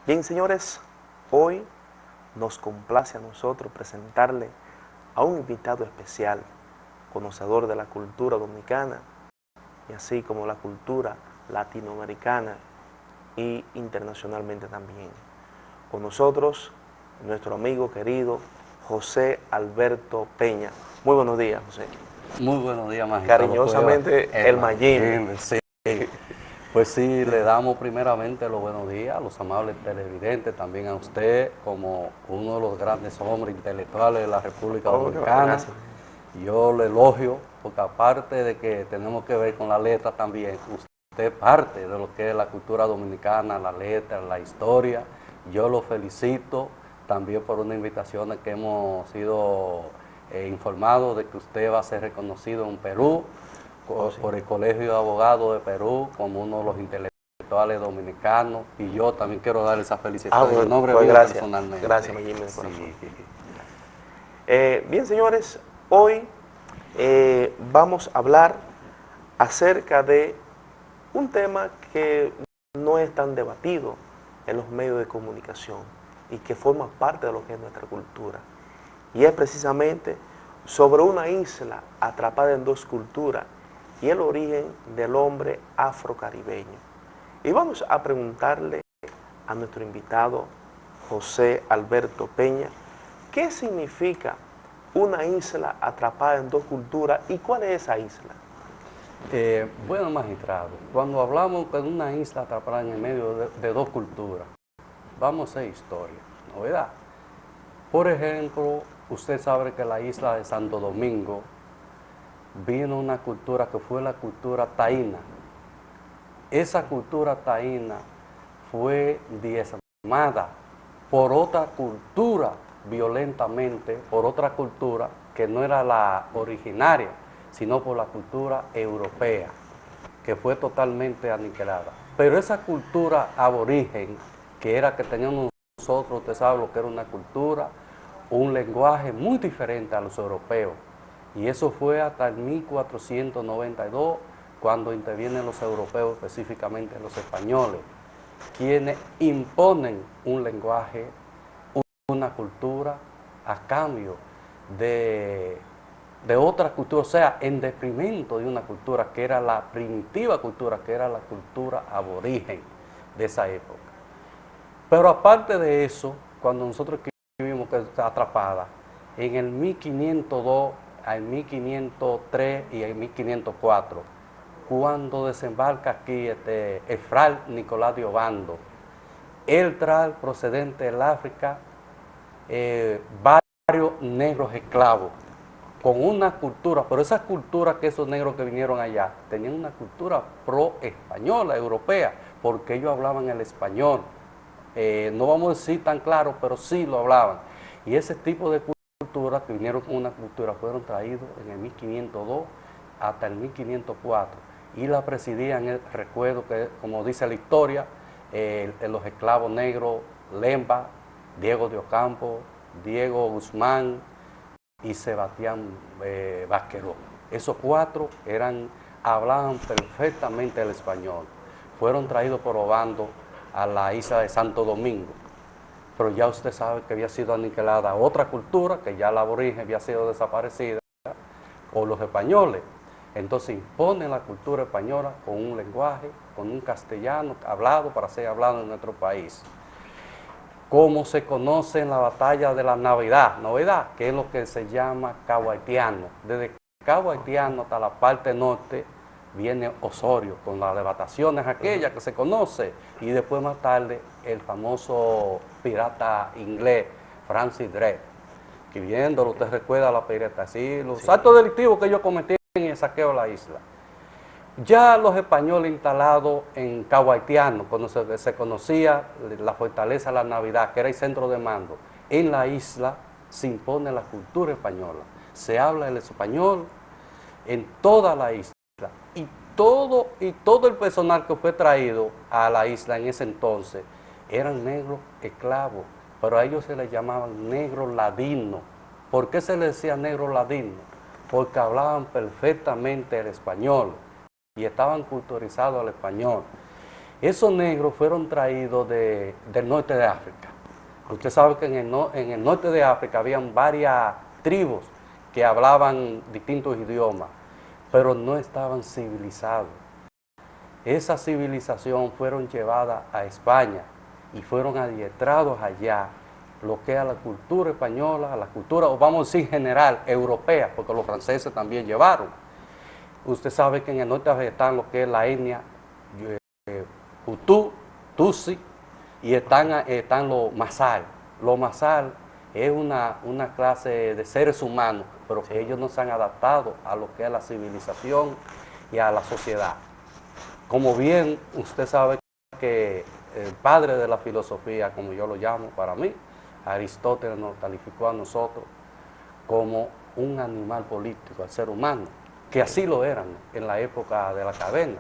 Bien, señores, hoy nos complace a nosotros presentarle a un invitado especial, conocedor de la cultura dominicana y así como la cultura latinoamericana y internacionalmente también. Con nosotros, nuestro amigo querido José Alberto Peña. Muy buenos días, José. Muy buenos días, magistrado. Cariñosamente, el Mayimbe. Sí. Pues sí, le damos primeramente los buenos días a los amables televidentes, también a usted como uno de los grandes hombres intelectuales de la República Dominicana. Gracias. Yo le elogio, porque aparte de que tenemos que ver con la letra también, usted es parte de lo que es la cultura dominicana, la letra, la historia. Yo lo felicito también por una invitación que hemos sido informados de que usted va a ser reconocido en Perú por el Colegio de Abogados de Perú como uno de los intelectuales dominicanos, y yo también quiero dar esa felicitación en nombre mío personalmente. Gracias, Mayimbe, de corazón. Sí. Bien, señores, hoy vamos a hablar acerca de un tema que no es tan debatido en los medios de comunicación y que forma parte de lo que es nuestra cultura. Y es precisamente sobre una isla atrapada en dos culturas y el origen del hombre afrocaribeño. Y vamos a preguntarle a nuestro invitado José Alberto Peña, ¿qué significa una isla atrapada en dos culturas y cuál es esa isla? Bueno, magistrado, cuando hablamos de una isla atrapada en el medio de dos culturas, vamos a hacer historia, ¿no verdad? Por ejemplo, usted sabe que la isla de Santo Domingo vino una cultura que fue la cultura taína. Esa cultura taína fue diezmada por otra cultura violentamente, por otra cultura que no era la originaria, sino por la cultura europea, que fue totalmente aniquilada. Pero esa cultura aborigen, que era que teníamos nosotros, usted sabe lo que era una cultura, un lenguaje muy diferente a los europeos. Y eso fue hasta el 1492, cuando intervienen los europeos, específicamente los españoles, quienes imponen un lenguaje, una cultura, a cambio de otra cultura, o sea, en detrimento de una cultura que era la primitiva cultura, que era la cultura aborigen de esa época. Pero aparte de eso, cuando nosotros vimos que está atrapada, en el 1502, al 1503 y el 1504, cuando desembarca aquí el fray Nicolás de Obando, él trae procedente del África varios negros esclavos, con una cultura, pero esa cultura que esos negros que vinieron allá, tenían una cultura pro-española, europea, porque ellos hablaban el español. No vamos a decir tan claro, pero sí lo hablaban. Y ese tipo de culturas que vinieron con una cultura fueron traídos en el 1502 hasta el 1504. Y la presidían, recuerdo que, como dice la historia, los esclavos negros, Lemba, Diego de Ocampo, Diego Guzmán y Sebastián Vasqueró. Esos cuatro hablaban perfectamente el español. Fueron traídos por Obando a la isla de Santo Domingo, pero ya usted sabe que había sido aniquilada otra cultura, que ya la aborigen había sido desaparecida por los españoles. Entonces imponen la cultura española con un lenguaje, con un castellano hablado para ser hablado en nuestro país. Como se conoce en la batalla de la Navidad, que es lo que se llama Cabo Haitiano. Desde Cabo Haitiano hasta la parte norte viene Osorio, con las devastaciones aquellas que se conoce, y después más tarde el famoso pirata inglés, Francis Drake, que viéndolo usted recuerda la pirata, sí, los actos delictivos que ellos cometían en el saqueo de la isla. Ya los españoles instalados en Cabo Haitiano, cuando se conocía la fortaleza de la Navidad, que era el centro de mando, en la isla se impone la cultura española. Se habla el español en toda la isla. Y todo el personal que fue traído a la isla en ese entonces eran negros esclavos, pero a ellos se les llamaban negros ladinos. ¿Por qué se les decía negros ladinos? Porque hablaban perfectamente el español y estaban culturizados al español. Esos negros fueron traídos del norte de África. Usted sabe que en el norte de África habían varias tribus que hablaban distintos idiomas, pero no estaban civilizados. Esa civilización fueron llevadas a España y fueron adiestrados allá, lo que es la cultura española, la cultura, o vamos a decir general, europea, porque los franceses también llevaron. Usted sabe que en el norte están lo que es la etnia Hutu, Tutsi, y están los Masai. Los Masai es una clase de seres humanos, pero que ellos no se han adaptado a lo que es la civilización y a la sociedad. Como bien usted sabe que el padre de la filosofía, como yo lo llamo para mí, Aristóteles nos calificó a nosotros como un animal político, al ser humano, que así lo eran en la época de la caverna,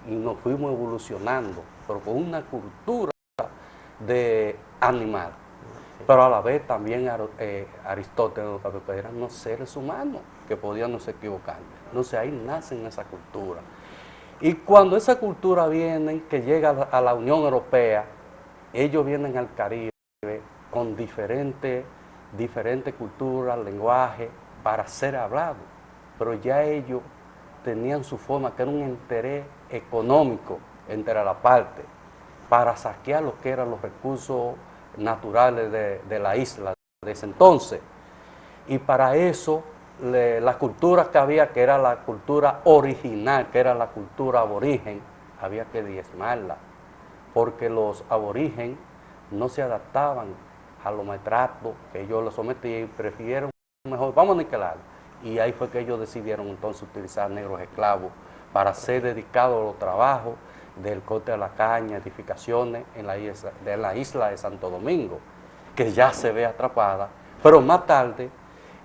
y nos fuimos evolucionando, pero con una cultura de animal. Pero a la vez también Aristóteles nos calificó, eran unos seres humanos que podíamos equivocar. Entonces ahí nacen esa cultura. Y cuando esa cultura viene, que llega a la Unión Europea, ellos vienen al Caribe con diferentes culturas, lenguajes, para ser hablados. Pero ya ellos tenían su forma, que era un interés económico entre la parte, para saquear lo que eran los recursos naturales de la isla de ese entonces. Y para eso, la cultura que había, que era la cultura original, que era la cultura aborigen, había que diezmarla, porque los aborígenes no se adaptaban a los maltratos que ellos los sometían y prefirieron mejor, vamos a aniquilarlo. Y ahí fue que ellos decidieron entonces utilizar negros esclavos para ser dedicados a los trabajos del corte de la caña, edificaciones en la isla de Santo Domingo, que ya se ve atrapada, pero más tarde,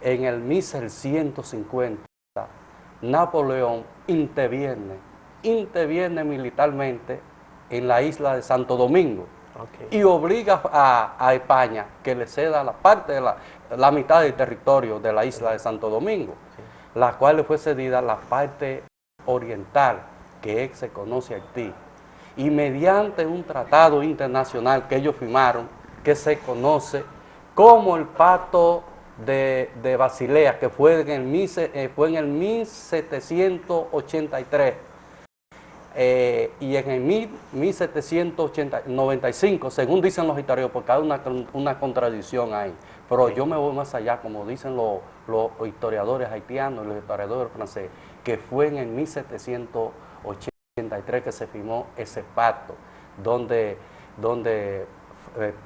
en el 1650, Napoleón interviene militarmente en la isla de Santo Domingo, y obliga a España que le ceda la parte de la mitad del territorio de la isla de Santo Domingo, la cual le fue cedida la parte oriental, que se conoce Haití, y mediante un tratado internacional que ellos firmaron, que se conoce como el Pacto de Basilea, que fue en el 1783, y en el 1795, según dicen los historiadores, porque hay una contradicción ahí, pero yo me voy más allá, como dicen los historiadores haitianos y los historiadores franceses, que fue en el 1783 que se firmó ese pacto, donde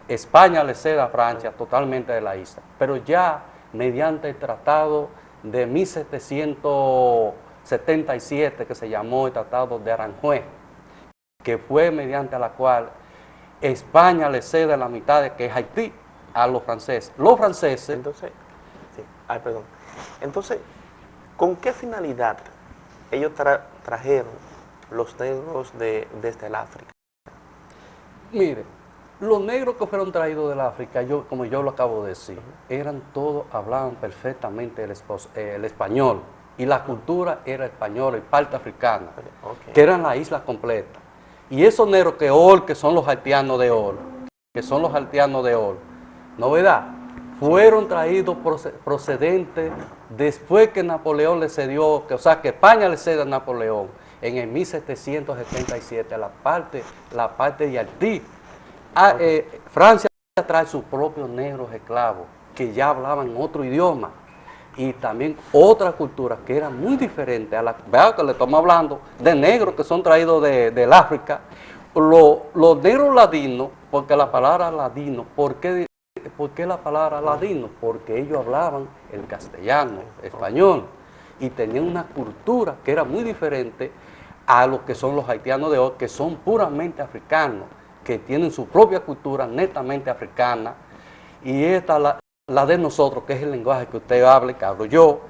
España le cede a Francia totalmente de la isla, pero ya mediante el tratado de 1777, que se llamó el Tratado de Aranjuez, que fue mediante la cual España le cede la mitad de que es Haití a los franceses. Los franceses... Entonces, sí, perdón. Entonces, ¿con qué finalidad ellos trajeron los negros desde el África? Mire, los negros que fueron traídos del África, como yo lo acabo de decir, eran todos, hablaban perfectamente el español, y la cultura era española y parte africana, que eran la isla completa. Y esos negros que son los haitianos de oro, ¿no verdad? Fueron traídos procedentes después que Napoleón le cedió, que España le cede a Napoleón en el 1777 la parte de Haití. Francia trae sus propios negros esclavos que ya hablaban otro idioma y también otra cultura que era muy diferente a la que le estamos hablando de negros que son traídos del África. Los negros ladinos, porque la palabra ladino, ¿por qué la palabra ladino? Porque ellos hablaban el castellano, español, y tenían una cultura que era muy diferente a lo que son los haitianos de hoy, que son puramente africanos, que tienen su propia cultura netamente africana, y esta, la de nosotros, que es el lenguaje que usted habla, que hablo yo,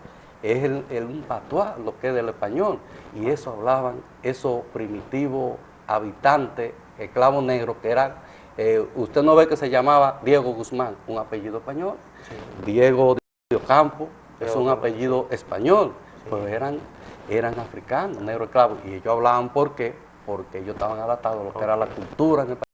es un patuá, lo que es del español, y eso hablaban esos primitivos habitantes, esclavos negros, que eran, usted no ve que se llamaba Diego Guzmán, un apellido español, sí. Diego de Ocampo, es un apellido español, sí. Pero eran africanos, negros esclavos, y ellos hablaban porque porque ellos estaban adaptados a lo que era la cultura en el país.